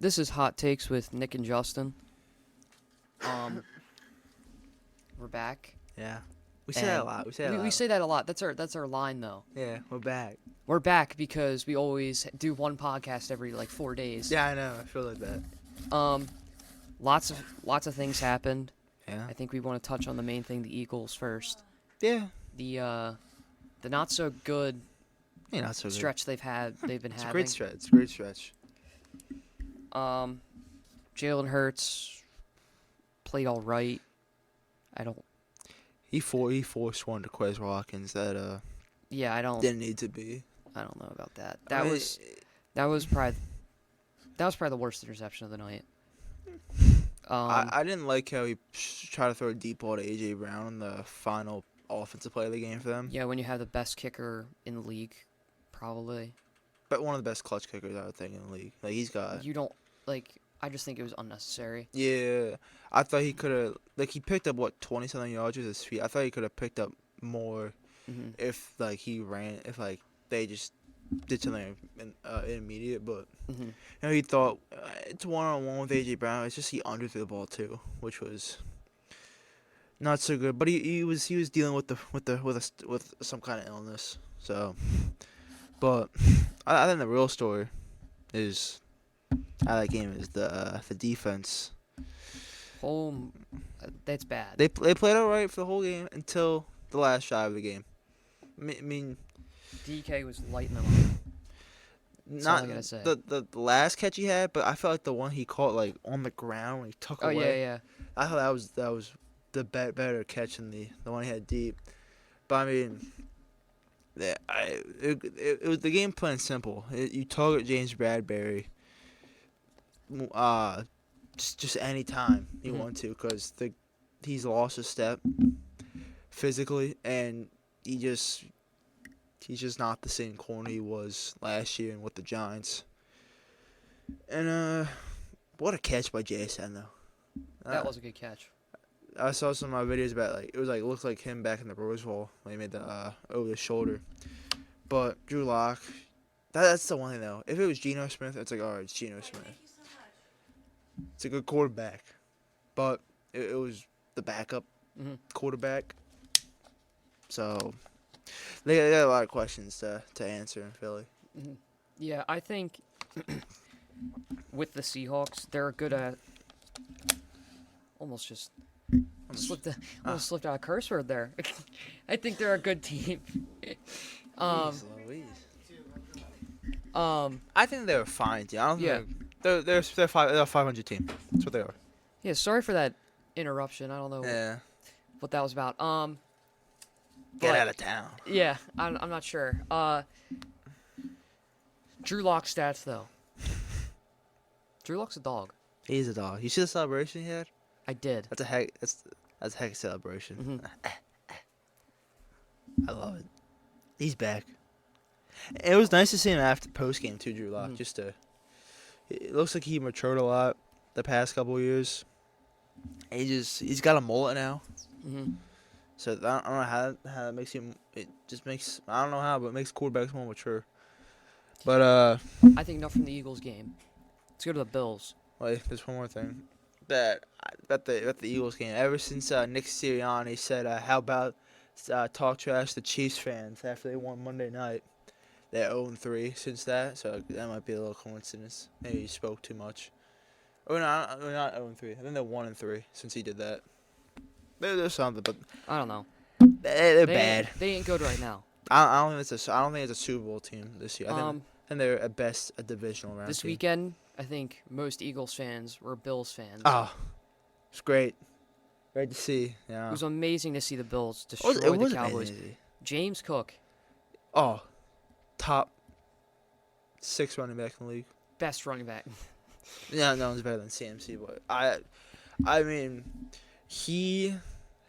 This is Hot Takes with Nick and Justin. We're back. Yeah. We say that a lot. We say that a lot. We say that a lot. That's our line though. Yeah, we're back. We're back because we always do one podcast every 4 days. Yeah, I know. I feel like that. Lots of things happened. Yeah. I think we want to touch on the main thing, the Eagles first. Yeah. The not so good Not so good. stretch they've been having. It's a great stretch. It's a great stretch. Jalen Hurts played all right. He forced one to Quez Watkins that Yeah, I don't didn't need to be. I don't know about that. That was probably the worst interception of the night. I didn't like how he tried to throw a deep ball to A.J. Brown in the final offensive play of the game for them. Yeah, when you have the best kicker in the league, probably. But one of the best clutch kickers, I would think, in the league. He's got... I just think it was unnecessary. Yeah. I thought he could have... he picked up, 20-something yards with his feet. I thought he could have picked up more if, he ran... If, they just did something immediate. But, he thought, it's one-on-one with A.J. Brown. It's just he underthrew the ball, too, which was... not so good, but he was dealing with some kind of illness. So, but I think the real story is out of that game is the defense. That's bad. They played all right for the whole game until the last drive of the game. I mean, DK was lighting them up. That's all I gotta say. The last catch he had, but I felt like the one he caught on the ground when he took away. Oh yeah. I thought that was the better catch than the one he had deep. But I mean, it was the game plan simple. You target James Bradbury, just any time you want to, because he's lost a step physically, and he's just not the same corner he was last year and with the Giants. And what a catch by JSN though. That was a good catch. I saw some of my videos about it looked like him back in the Rose Bowl when he made the over the shoulder. But Drew Lock, that's the one thing though. If it was Geno Smith, it's alright, it's Geno Smith. It's a good quarterback, but it was the backup quarterback. So they got a lot of questions to answer in Philly. Yeah, I think with the Seahawks, they're good at almost slipped out a curse word there. I think they're a good team. Louise. I think they're a fine team. I don't think they're a 500 team. That's what they are. Yeah, sorry for that interruption. I don't know what that was about. Get out of town. Yeah, I'm not sure. Drew Lock stats though. Drew Lock's a dog. He's a dog. You see the celebration he had? I did. That's a heck of celebration. I love it. He's back. It was nice to see him after post game too, Drew Lock. It looks like he matured a lot the past couple of years. He's got a mullet now. So I don't know how that makes him. It just makes, I don't know how, but it makes quarterbacks more mature. But I think enough from the Eagles game. Let's go to the Bills. Wait, there's one more thing. That the Eagles game. Ever since Nick Sirianni said, "How about talk trash to Chiefs fans after they won Monday night?" They're 0-3 since that, so that might be a little coincidence. Maybe he spoke too much. Oh no, not 0-3. I think they're 1-3 since he did that. There's something, but I don't know. They're bad. They ain't good right now. I don't think it's a Super Bowl team this year. I think they're at best a divisional round. This team. weekend, I think most Eagles fans were Bills fans. Oh, it's great. Great to see. Yeah. It was amazing to see the Bills destroy the Cowboys. Amazing. James Cook. Oh, top 6 running back in the league. Best running back. Yeah, no one's better than CMC, but I mean, he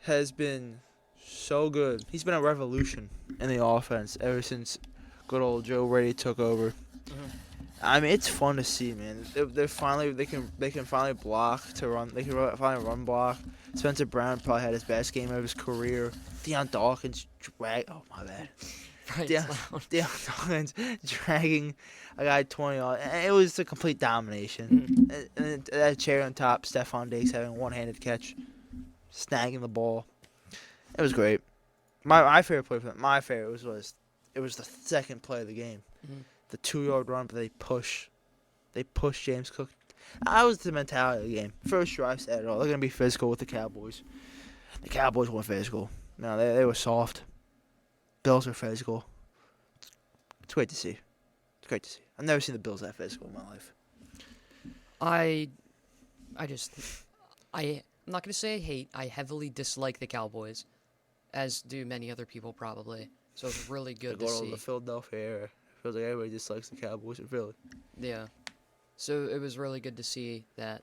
has been so good. He's been a revolution in the offense ever since good old Joe Brady took over. I mean, it's fun to see, man. They can finally block to run. They can finally run block. Spencer Brown probably had his best game of his career. Deion Dawkins Oh my bad. Right, Deion, it's loud. Deion Dawkins dragging a guy 20 yards. And it was a complete domination. And that cherry on top, Stephon Diggs having one-handed catch, snagging the ball. It was great. My favorite play for them, my favorite was it was the second play of the game. The 2-yard run, but they push James Cook. That was the mentality of the game. First drive said it all. They're gonna be physical with the Cowboys. The Cowboys weren't physical. No, they were soft. Bills are physical. It's great to see. It's great to see. I've never seen the Bills that physical in my life. I'm not gonna say I hate. I heavily dislike the Cowboys, as do many other people probably. So it's really good to see. The Philadelphia era. Feels like everybody dislikes the Cowboys in Philly. Yeah. So it was really good to see that,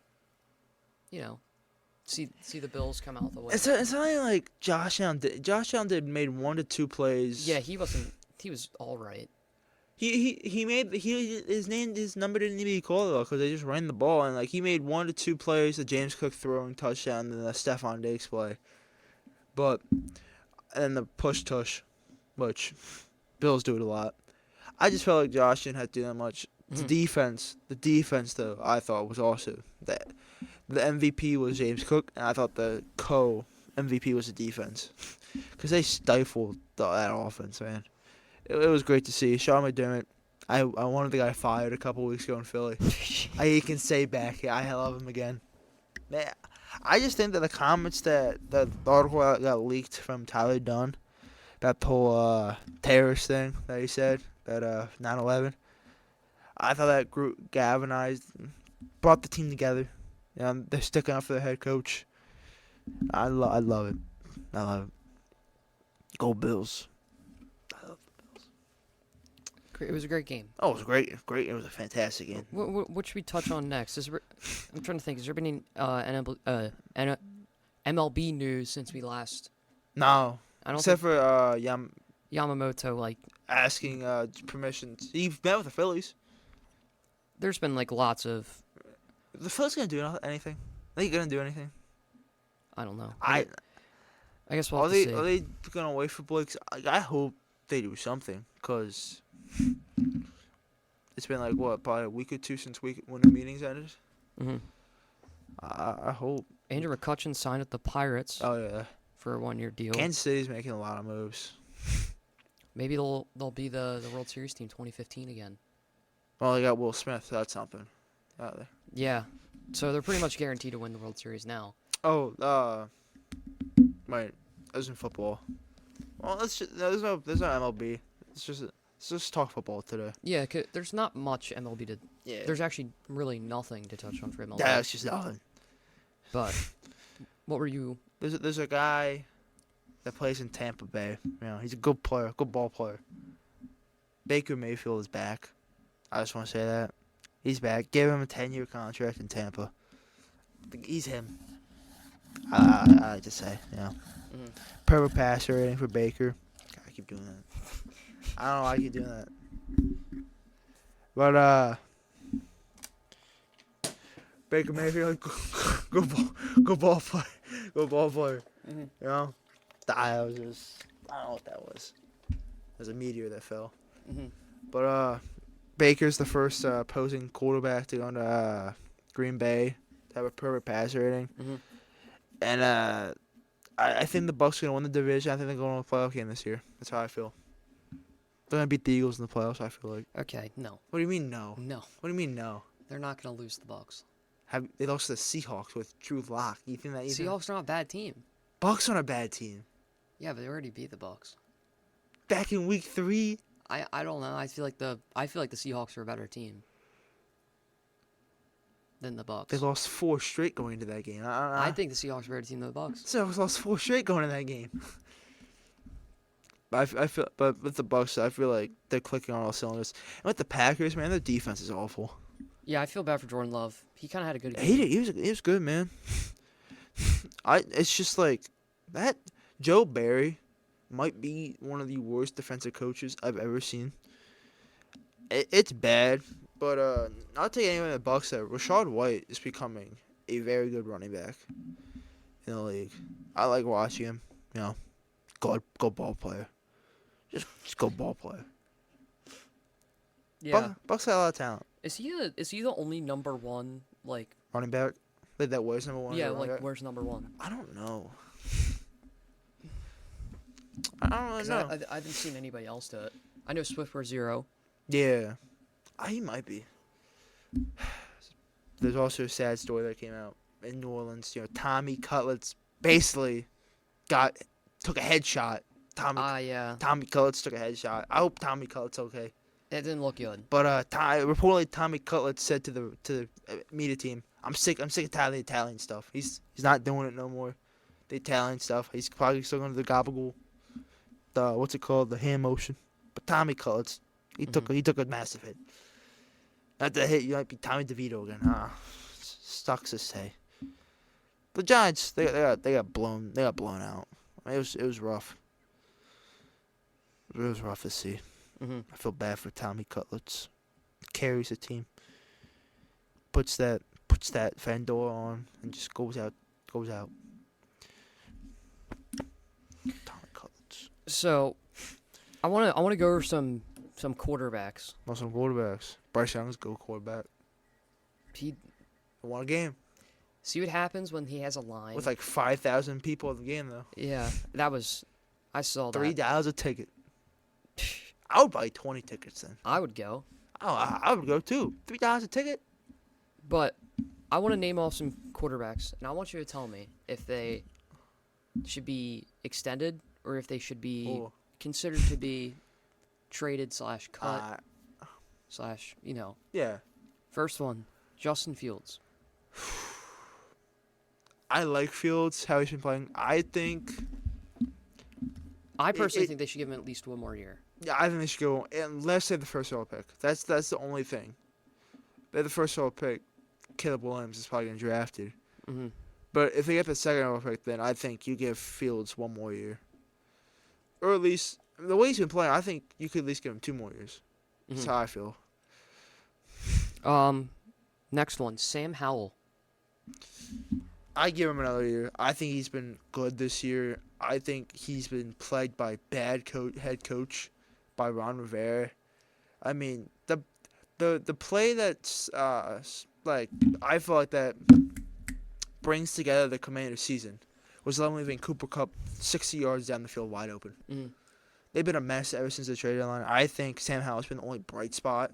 see the Bills come out the way. It's not like Josh Allen did. Josh Allen made 1 to 2 plays. Yeah, he was all right. His number didn't even be called though because they just ran the ball and like he made 1 to 2 plays, the James Cook throwing touchdown and the Stephon Diggs play, and then the push tush, which Bills do it a lot. I just felt like Josh didn't have to do that much. The defense though I thought was also that the MVP was James Cook and I thought the MVP was the defense because they stifled that offense, man. It was great to see. Sean McDermott, I wanted the guy fired a couple weeks ago in Philly. He can say back, I love him again. Man, I just think that the comments the article that got leaked from Tyler Dunn, that whole terrorist thing that he said, that 9/11, I thought that group galvanized, brought the team together. They're sticking up for the head coach. I love it. I love it. Go Bills. It was a great game. Oh, it was great. Great. It was a fantastic game. What should we touch on next? I'm trying to think. Has there been any MLB news since we last? No. I don't. Except for Yamamoto, asking permission. He met with the Phillies. There's been lots of. The Phillies gonna do anything? Are they gonna do anything? I don't know. I guess we'll have to see. Are they gonna wait for Blake? I hope they do something because it's been probably a week or two since when the meetings ended. Mm-hmm. I hope. Andrew McCutchen signed with the Pirates. Oh yeah. For a 1-year deal. Kansas City's making a lot of moves. Maybe they'll be the World Series team 2015 again. Well, they got Will Smith. So that's something. Out there. Yeah. So they're pretty much guaranteed to win the World Series now. Oh, wait. That was in football. Well, there's no MLB. Let's just talk football today. Yeah, 'cause there's not much MLB to. Yeah. There's actually really nothing to touch on for MLB. Yeah, it's just nothing. But what were you? There's a guy that plays in Tampa Bay. He's a good player, good ball player. Baker Mayfield is back. I just want to say that. He's back. Give him a 10-year contract in Tampa. He's him. I like to say, Perfect passer rating for Baker. God, I keep doing that. I don't know why I keep doing that. But, Baker Mayfield, good ball player. Good ball player. Mm-hmm. I don't know what that was. There's a meteor that fell. Mm-hmm. But Baker's the first opposing quarterback to go to Green Bay to have a perfect passer rating. Mm-hmm. And I think the Bucs are gonna win the division. I think they're going to a playoff game this year. That's how I feel. They're gonna beat the Eagles in the playoffs. I feel like. Okay, no. What do you mean no? No. What do you mean no? They're not gonna lose the Bucs. They lost to the Seahawks with Drew Lock. You think that? Seahawks are not a bad team. Bucs aren't a bad team. Yeah, but they already beat the Bucs. Back in week 3. I don't know. I feel like the Seahawks are a better team than the Bucs. They lost 4 straight going into that game. I think the Seahawks are a better team than the Bucs. Seahawks lost 4 straight going into that game. But with the Bucs, I feel like they're clicking on all cylinders. And with the Packers, man, their defense is awful. Yeah, I feel bad for Jordan Love. He kind of had a good game. He was good, man. It's just like that. Joe Barry might be one of the worst defensive coaches I've ever seen. It's bad, but not take anyone in the Bucs there. Rashad White is becoming a very good running back in the league. I like watching him. Good ball player. Just go ball player. Yeah. Bucks got a lot of talent. Is he the only number one like? Running back. Like that wears number 1. Yeah, running like back? where's number one? I don't know. I don't really 'Cause know. I haven't seen anybody else do it. I know Swift wears 0. Yeah. He might be. There's also a sad story that came out in New Orleans. Tommy Cutlets basically took a headshot. Yeah. Tommy Cutlets took a headshot. I hope Tommy Cutlets okay. It didn't look good. But reportedly Tommy Cutlets said to the media team, I'm sick of the Italian stuff. He's not doing it no more. The Italian stuff. He's probably still going to the gabagool. What's it called? The hand motion. But Tommy Cutlets, he took a massive hit. Not the hit, you might be Tommy DeVito again. Sucks to say. The Giants, they got blown out. It was rough. It was rough to see. I feel bad for Tommy Cutlets. Carries the team. Puts that Fandor on and just goes out. Tommy Cutlets. So, I wanna go over some quarterbacks. Some quarterbacks. Bryce Young's go quarterback. He won a game. See what happens when he has a line with like 5,000 people in the game though. Yeah, I saw that. $3 a ticket. I would buy 20 tickets then. I would go. Oh, I would go too. $3 a ticket. But I want to name off some quarterbacks, and I want you to tell me if they should be extended or if they should be considered to be traded / cut / Yeah. First one, Justin Fields. I like Fields, how he's been playing. I personally think they should give him at least one more year. Yeah, I think they should go unless they have the first overall pick. That's the only thing. They have the first overall pick. Caleb Williams is probably going to draft it. Mm-hmm. But if they get the second overall pick, then I think you give Fields one more year. Or at least, the way he's been playing, I think you could at least give him 2 more years. Mm-hmm. That's how I feel. Next one, Sam Howell. I give him another year. I think he's been good this year. I think he's been plagued by bad head coach by Ron Rivera. I mean, the play that's I feel like that brings together the Commander season was them leaving Cooper Kupp 60 yards down the field wide open. Mm-hmm. They've been a mess ever since the trade deadline. I think Sam Howell's been the only bright spot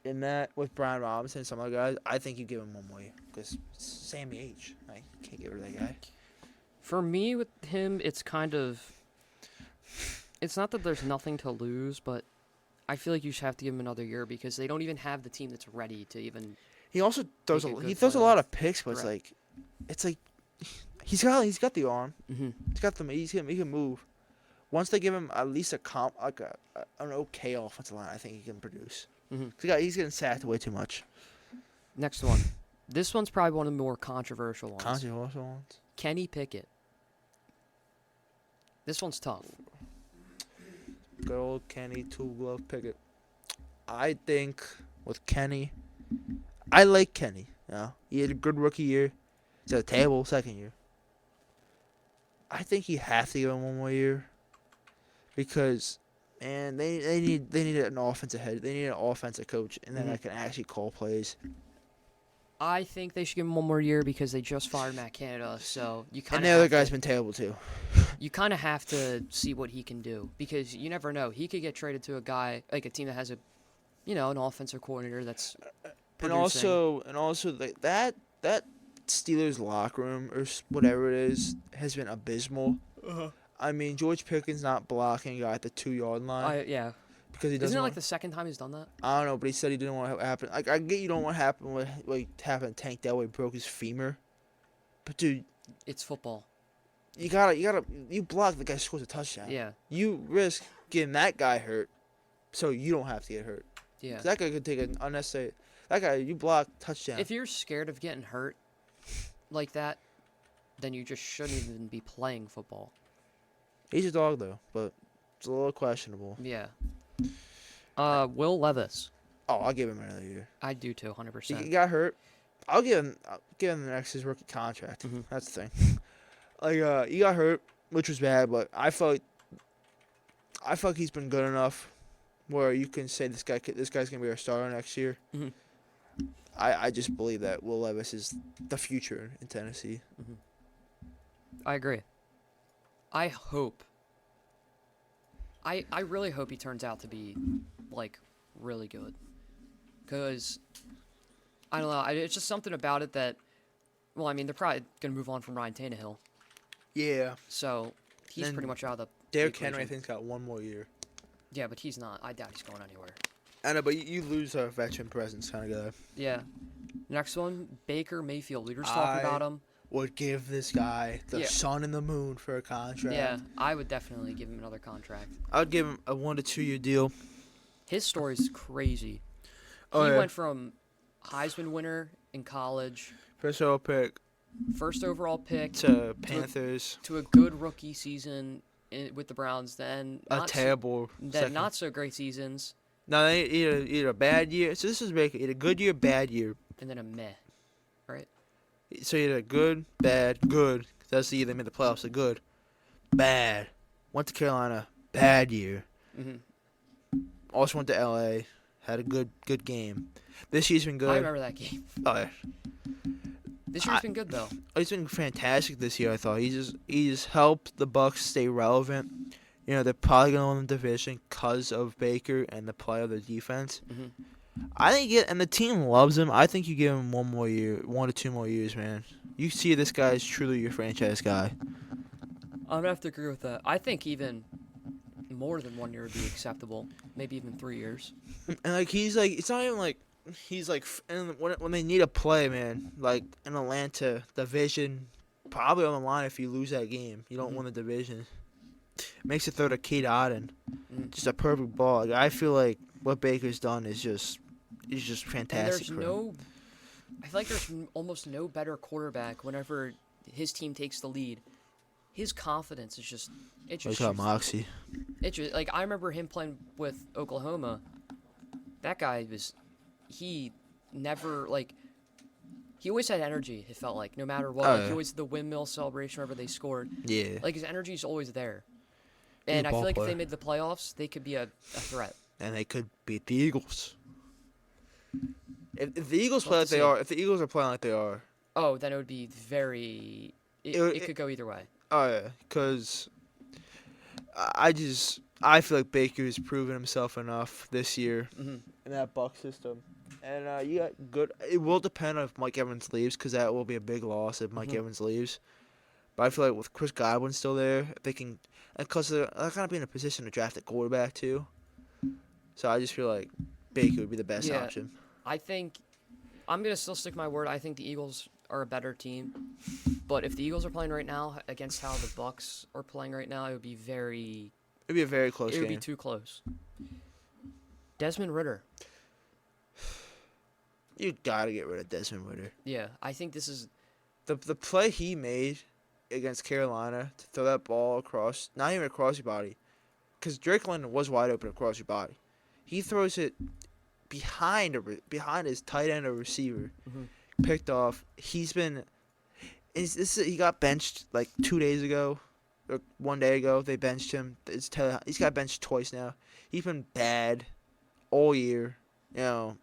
in that with Brian Robinson and some other guys. I think you give him one more year because Sammy H. I can't get rid of that guy. For me, with him, it's kind of... It's not that there's nothing to lose, but I feel like you should have to give him another year because they don't even have the team that's ready to even... He also throws a lot of picks, but it's like he's got the arm. Mm-hmm. He's got the he can move. Once they give him at least an okay offensive line, I think he can produce. Mm-hmm. He's getting sacked way too much. Next one. This one's probably one of the more controversial ones. Kenny Pickett. This one's tough. Good old Kenny Two-Glove Pickett. I think with Kenny, I like Kenny. He had a good rookie year. He's had a terrible second year. I think you have to give him one more year because, man, they need an offensive head. They need an offensive coach, and then I can actually call plays. I think they should give him one more year because they just fired Matt Canada, so you kind of. And the other guy's been terrible too. You kind of have to see what he can do because you never know. He could get traded to a team that has an offensive coordinator that's producing. And also like that Steelers locker room or whatever it is has been abysmal. I mean, George Pickens not blocking a guy at the 2-yard line. Yeah. Because he doesn't. Isn't it like the second time he's done that? I don't know, but he said he didn't want it to happen. Like, I get you don't want to happen what happened to Tank Delaware broke his femur, but dude, it's football. You block the guy scores a touchdown. Yeah. You risk getting that guy hurt, so you don't have to get hurt. Yeah. That guy could take an unnecessary. That guy, you block touchdown. If you're scared of getting hurt like that, then you just shouldn't even be playing football. He's a dog though, but it's a little questionable. Yeah. Will Levis. Oh, I'll give him another year. I do too, 100%. He got hurt. I'll give him the next his rookie contract. Mm-hmm. That's the thing. He got hurt, which was bad, but I felt like I feel like he's been good enough where you can say this guy's gonna be our starter next year. Mm-hmm. I just believe that Will Levis is the future in Tennessee. Mm-hmm. I agree. I hope. I really hope he turns out to be, like, really good. Because, I don't know, it's just something about it that, well, I mean, they're probably going to move on from Ryan Tannehill. Yeah. So, he's Then pretty much out of the Derrick equation. Henry, I think, got one more year. Yeah, but he's not. I doubt he's going anywhere. I know, but you lose a veteran presence kind of guy. Yeah. Next one, Baker Mayfield. We were just talking about him. Would give this guy the sun and the moon for a contract. Yeah, I would definitely give him another contract. I would give him a 1 to 2 year deal. His story's crazy. He went from Heisman winner in college, first overall pick to Panthers, to a good rookie season with the Browns, then not so great seasons. No, either a bad year. So this is Baker. He had a good year, bad year, and then a meh, right? So he had a good, bad, good. That's the year they made the playoffs. A good, bad. Went to Carolina, bad year. Mm-hmm. Also went to LA, had a good game. This year's been good. I remember that game. Oh yeah. This year's been good though. He's been fantastic this year. I thought he just helped the Bucks stay relevant. You know, they're probably gonna win the division because of Baker and the play of the defense. Mm-hmm. I think and the team loves him. I think you give him 1 more year, 1 to 2 more years, man. You see this guy is truly your franchise guy. I'm gonna have to agree with that. I think even more than 1 year would be acceptable. Maybe even 3 years. And it's not even like he's like, and when they need a play, man, like in Atlanta, division probably on the line. If you lose that game, you don't win the division. Makes it throw to Kate Otten. Just a perfect ball. Like, I feel like what Baker's done is just fantastic. And I feel like there's almost no better quarterback whenever his team takes the lead. His confidence is just got moxie. Like I remember him playing with Oklahoma. That guy he always had energy. It felt like no matter what, he always had the windmill celebration whenever they scored. Yeah, like his energy's always there. And I feel like if they made the playoffs, they could be a threat. And they could beat the Eagles. If the Eagles play like they are, if the Eagles are playing like they are, oh, then it would be very. It could go either way. Oh yeah, because I feel like Baker has proven himself enough this year in that Buck system, and you got good. It will depend on if Mike Evans leaves, because that will be a big loss if Mike Evans leaves. But I feel like with Chris Godwin still there, if they can, because they're kind of be in a position to draft a quarterback too. So I just feel like Baker would be the best option. I think I'm gonna still stick my word. I think the Eagles are a better team, but if the Eagles are playing right now against how the Bucks are playing right now, it would be very. It'd be a very close game. It would be too close. Desmond Ridder. You gotta get rid of Desmond Ridder. Yeah, I think this is the play he made against Carolina to throw that ball across, not even across your body, because Drake London was wide open across your body. He throws it behind his tight end or receiver, picked off. He got benched like 2 days ago, or 1 day ago. They benched him. He's got benched twice now. He's been bad all year. You know,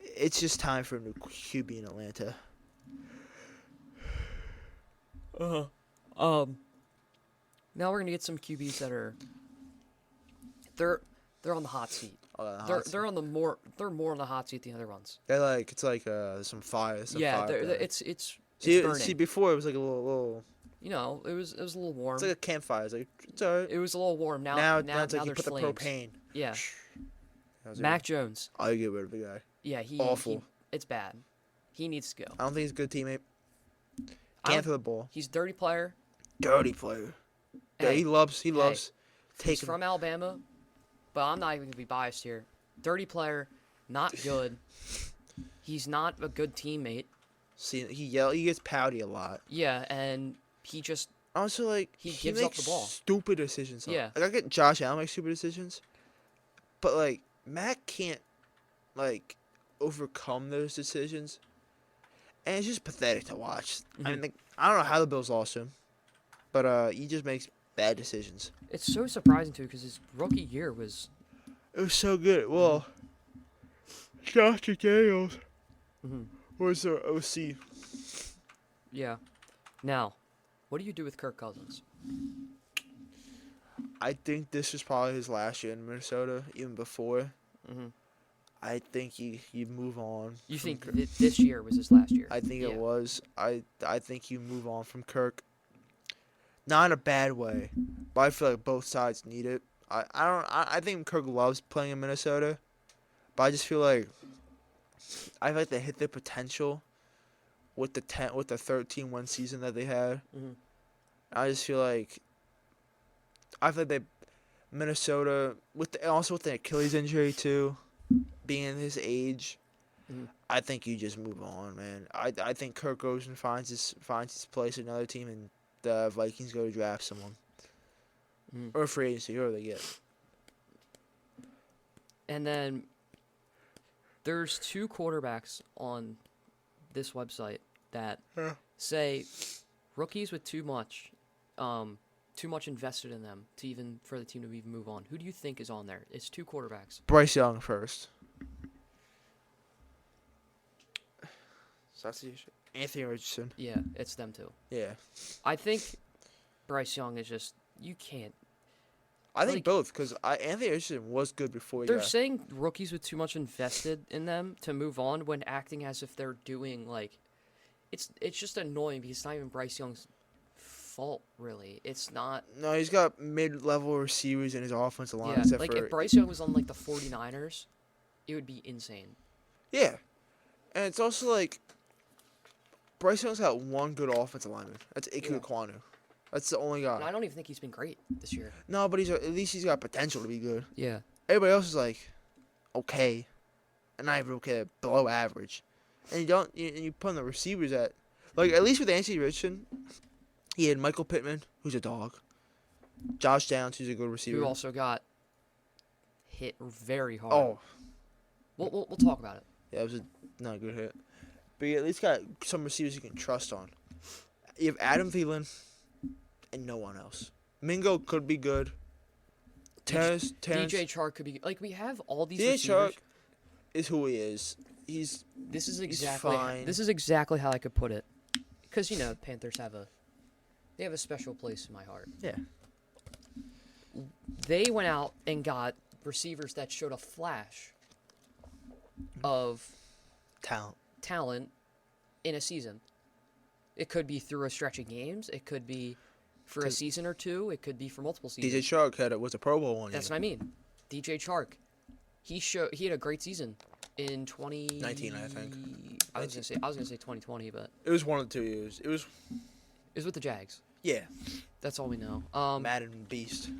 it's just time for a new QB in Atlanta. Now we're gonna get some QBs that are. They're on the hot seat. They're more on the hot seat than the other ones. They're like some fire. It's burning. See, before it was like a little. You know, it was a little warm. It's like a campfire. It's alright. It was a little warm. Now it's like you put flames. the propane. Yeah. Mac Jones. I'll get rid of the guy. Yeah, awful. It's bad. He needs to go. I don't think he's a good teammate. Can't throw the ball. He's a dirty player. Dirty player. Yeah, he loves taking. He's from Alabama, but I'm not even gonna be biased here. Dirty player, not good. He's not a good teammate. See, he gets pouty a lot. Yeah, and he just also he gives makes up the ball. Stupid decisions. Yeah, I get Josh Allen makes stupid decisions, but Mac can't overcome those decisions, and it's just pathetic to watch. I mean, I don't know how the Bills lost him, but he just makes bad decisions. It's so surprising too because his rookie year was. It was so good. Well, Josh McDaniels was the OC. Yeah. Now, what do you do with Kirk Cousins? I think this was probably his last year in Minnesota, even before. I think you move on. You think this year was his last year? I think it was. I think you move on from Kirk. Not in a bad way, but I feel like both sides need it. I think Kirk loves playing in Minnesota, but I just feel like they hit their potential with the 13-win season that they had. I just feel like Minnesota also with the Achilles injury too, being his age. I think you just move on, man. I think Kirk goes and finds his place in another team, and the Vikings go to draft someone or free agency, whoever they get. And then there's 2 quarterbacks on this website that say rookies with too much invested in them for the team to even move on. Who do you think is on there? It's 2 quarterbacks. Bryce Young first. So that's Anthony Richardson. Yeah, it's them too. Yeah. I think Bryce Young is just you can't. I think both because Anthony Richardson was good before. They're saying rookies with too much invested in them to move on when acting as if they're doing like, it's just annoying because it's not even Bryce Young's fault really. It's not. No, he's got mid-level receivers in his offensive line. Yeah, like if Bryce Young was on like the 49ers, it would be insane. Yeah, and it's also like Bryce Young's got one good offensive lineman. That's Iku Ekwonu. That's the only guy. And I don't even think he's been great this year. No, but at least he's got potential to be good. Yeah. Everybody else is like, okay, and not even okay, below average. And you put on the receivers at least with Anthony Richardson, he had Michael Pittman, who's a dog. Josh Downs, who's a good receiver. Who also got hit very hard. Oh. We'll talk about it. Yeah, it was not a good hit. But you at least got some receivers you can trust on. You have Adam Thielen and no one else. Mingo could be good. Terrence, DJ Chark could be we have all these DJ receivers. Chark is who he is. This is exactly how I could put it. Because Panthers have a special place in my heart. Yeah. They went out and got receivers that showed a flash of talent in a season. It could be through a stretch of games. It could be for a season or two. It could be for multiple seasons. DJ Chark was a Pro Bowl one. That's what I mean. DJ Chark, he had a great season in 2019, I think. I was gonna say 2020, but it was one of the 2 years. It was with the Jags. Yeah. That's all we know. Madden Beast.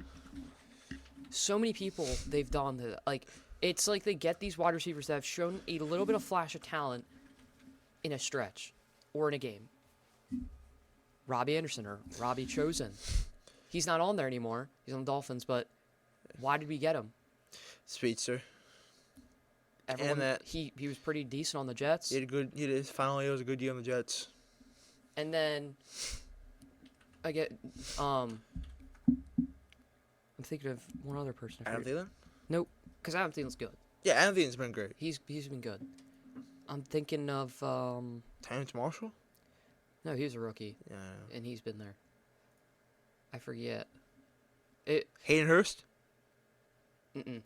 So many people they've done that. It's like they get these wide receivers that have shown a little bit of flash of talent in a stretch or in a game. Robbie Anderson or Robbie Chosen. He's not on there anymore. He's on the Dolphins, but why did we get him? Speedster. He was pretty decent on the Jets. His final year was a good year on the Jets. And then I get I'm thinking of one other person. Adam Thielen? Nope, because Adam Thielen's good. Yeah, Adam Thielen's been great. He's been good. I'm thinking of Terrence Marshall? No, he was a rookie. Yeah. And he's been there. I forget. Hayden Hurst? Mm-mm.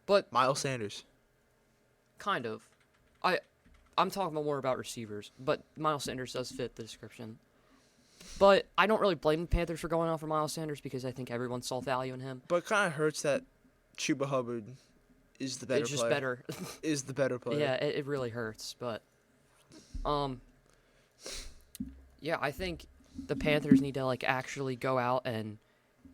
But Miles Sanders. Kind of. I'm talking more about receivers, but Miles Sanders does fit the description. But I don't really blame the Panthers for going out for Miles Sanders because I think everyone saw value in him. But it kind of hurts that Chuba Hubbard is the better player. It's just better. Is the better player. Yeah, it really hurts. But, yeah, I think the Panthers need to, actually go out and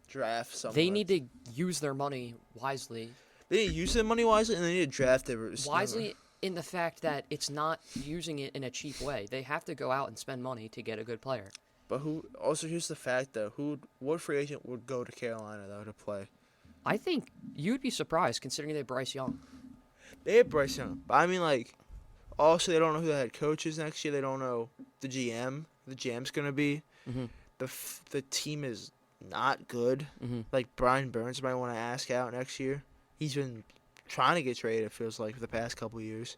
draft someone. They need to use their money wisely. They need to use their money wisely, and they need to draft their receiver. Wisely in the fact that it's not using it in a cheap way. They have to go out and spend money to get a good player. But here's the fact, though. What free agent would go to Carolina, though, to play? I think you'd be surprised considering they have Bryce Young. They have Bryce Young. But I mean, also they don't know who the head coach is next year. They don't know the GM. The GM's going to be. Mm-hmm. the team is not good. Like Brian Burns might want to ask out next year. He's been trying to get traded. It feels like for the past couple of years.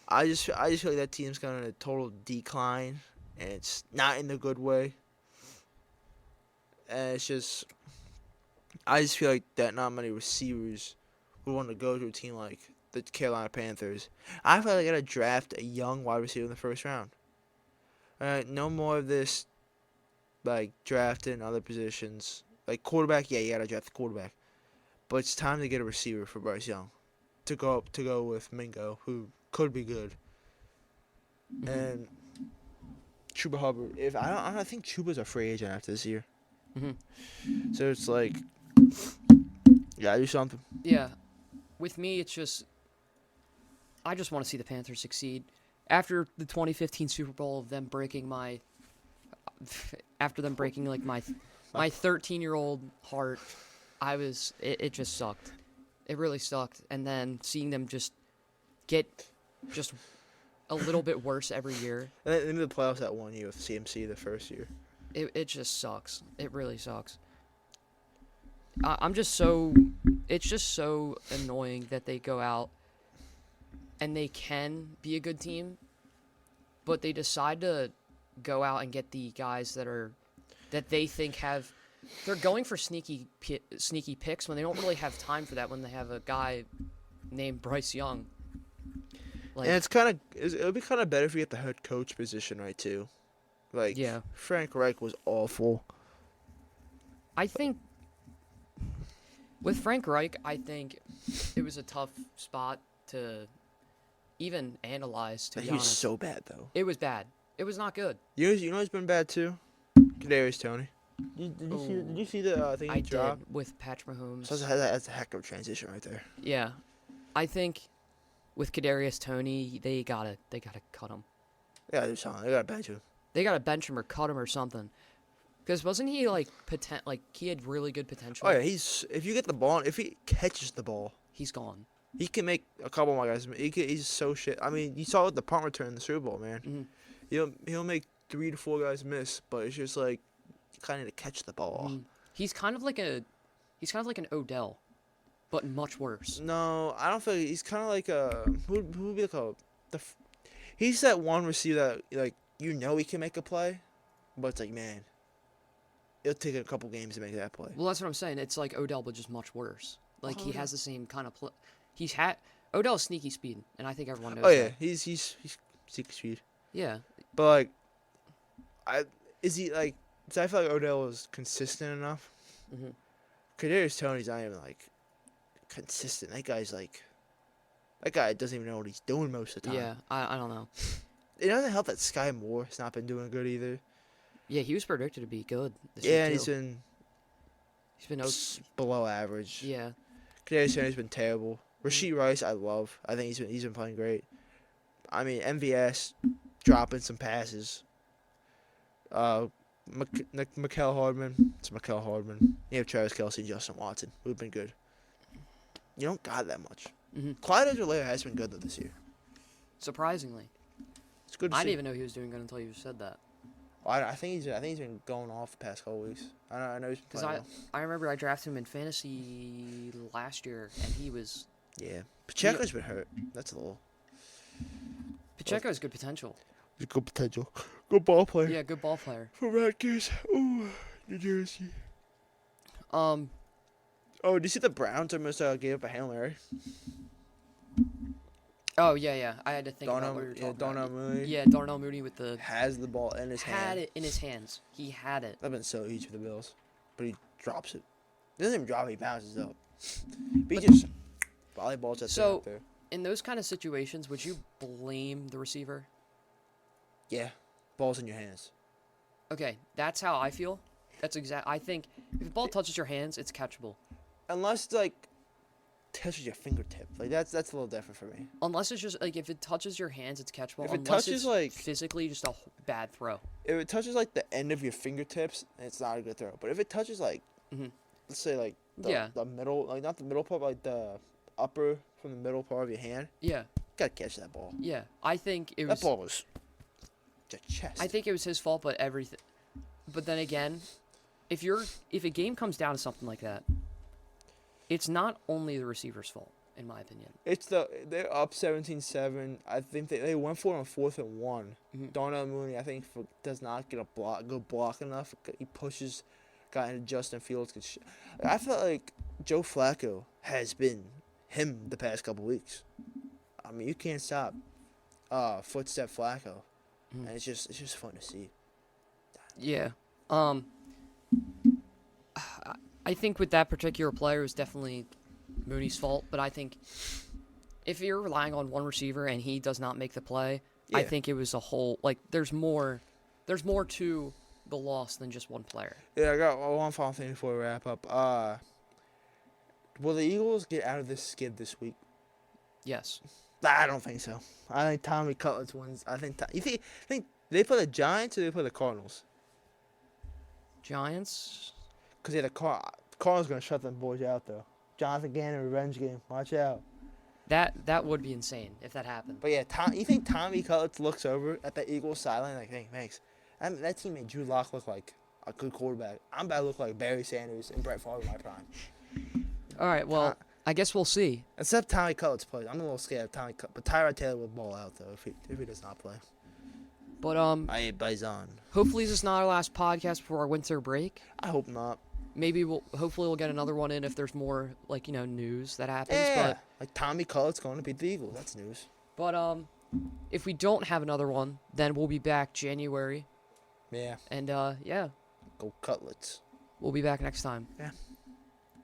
I just feel like that team's going to total decline, and it's not in the good way. And it's just, I just feel like that not many receivers would want to go to a team like the Carolina Panthers. I feel like they got to draft a young wide receiver in the first round. No more of this, like, drafting other positions. Like, quarterback, yeah, you got to draft the quarterback. But it's time to get a receiver for Bryce Young to go with Mingo, who could be good. And Chuba Hubbard. I think Chuba's a free agent after this year. So it's like, yeah, do something. Yeah. With me, it's just, I just want to see the Panthers succeed. After the 2015 Super Bowl, of them breaking my 13-year-old heart, it just sucked. It really sucked. And then seeing them just get just a little bit worse every year. And then into the playoffs that one year with CMC the first year. It just sucks. It really sucks. It's just so annoying that they go out and they can be a good team, but they decide to go out and get the guys that they think they're going for sneaky picks when they don't really have time for that when they have a guy named Bryce Young. Like, and it'll be kind of better if you get the head coach position right too. Like, yeah. Frank Reich was awful. I think with Frank Reich, I think it was a tough spot to even analyze, to be honest. He was so bad, though. It was bad. It was not good. You know who's been bad, too? Kadarius Toney. Did you see the thing he dropped? I did, with Patrick Mahomes. So that's a heck of a transition right there. Yeah. I think with Kadarius Toney, they gotta cut him. Yeah, do something. They gotta bench him. They gotta bench him or cut him or something. Because wasn't he he had really good potential? Oh yeah, if you get the ball, if he catches the ball, he's gone. He can make a couple more guys. He's so shit. I mean, you saw it with the punt return in the Super Bowl, man. He'll make 3 to 4 guys miss, but it's just like you kind of need to catch the ball. He's kind of like an Odell, but much worse. No, I don't feel he's kind of like who would be like he's that one receiver that like he can make a play, but it's like, man, it'll take a couple games to make that play. Well, that's what I'm saying. It's like Odell, but just much worse. Like he has the same kind of Odell's sneaky speed, and I think everyone knows. Oh yeah, that. he's sneaky speed. Yeah, but like, I feel like Odell is consistent enough. Kadarius Toney's not even like consistent. That guy doesn't even know what he's doing most of the time. Yeah, I don't know. It doesn't help that Sky Moore has not been doing good either. Yeah, he was predicted to be good this year, too. and he's been below average. Yeah. Kadarius Toney's been terrible. Rashee Rice, I love. I think he's been playing great. I mean, MVS dropping some passes. Mikael Hardman. It's Mikael Hardman. You have Travis Kelce and Justin Watson. Who've been good. You don't got that much. Clyde Edwards-Helaire has been good though this year. Surprisingly. It's good to see. I didn't even know he was doing good until you said that. I think he's been going off the past couple weeks. I know he's been playing well. I remember I drafted him in fantasy last year, and he was... Yeah. Pacheco's been hurt. That's a little... Pacheco has good potential. Good potential. Good ball player. Yeah, good ball player. For Rutgers. Ooh, New Jersey. Oh, did you see the Browns almost gave up a Hail Mary? Oh, yeah. I had to think about what we were talking about. Darnell Mooney. Yeah, Darnell Mooney with the... Has the ball in his hand. Had it in his hands. He had it. That would have been so huge for the Bills. But he drops it. He doesn't even drop it, he bounces up. But he just... Volleyball's just out there. In those kind of situations, would you blame the receiver? Yeah. Ball's in your hands. Okay, that's how I feel. I think if the ball touches your hands, it's catchable. Unless it's like... touches your fingertip. Like that's a little different for me. Unless it's just like if it touches your hands, it's catchable. If it touches like physically just a bad throw. If it touches like the end of your fingertips, it's not a good throw. But if it touches like let's say like the middle, like not the middle part, but like the upper from the middle part of your hand. Yeah. You gotta catch that ball. Yeah. I think it was that ball was the chest. I think it was his fault, but But then again, if a game comes down to something like that, it's not only the receiver's fault, in my opinion. They're up 17-7. I think they went for it on 4th and 1. Mm-hmm. Darnell Mooney, I think, does not get a good block enough. He pushes guy into Justin Fields. I felt like Joe Flacco has been him the past couple weeks. I mean, you can't stop footstep Flacco, and it's just fun to see. Yeah. I think with that particular player, it was definitely Mooney's fault. But I think if you're relying on one receiver and he does not make the play, I think it was a whole there's more to the loss than just one player. Yeah, I got one final thing before we wrap up. Will the Eagles get out of this skid this week? Yes. I don't think so. I think Tommy Cutlets wins. You think they play the Giants or they play the Cardinals? Giants. Because the Cardinals gonna shut them boys out though. Jonathan Gannon revenge game. Watch out. That would be insane if that happened. But yeah, you think Tommy Cutlets looks over at the Eagles sideline like, hey, thanks. That team made Drew Lock look like a good quarterback. I'm about to look like Barry Sanders and Brett Favre in my prime. All right, well, I guess we'll see. Except Tommy Cutlets plays. I'm a little scared of Tommy Cutlets. But Tyrod Taylor will ball out, though, if he does not play. But I ain't Bison. Hopefully this is not our last podcast before our winter break. I hope not. Maybe hopefully we'll get another one in if there's more, news that happens. Yeah, but, like Tommy Cutlets going to beat the Eagles. That's news. But, if we don't have another one, then we'll be back January. Yeah. And, yeah. Go Cutlets. We'll be back next time. Yeah.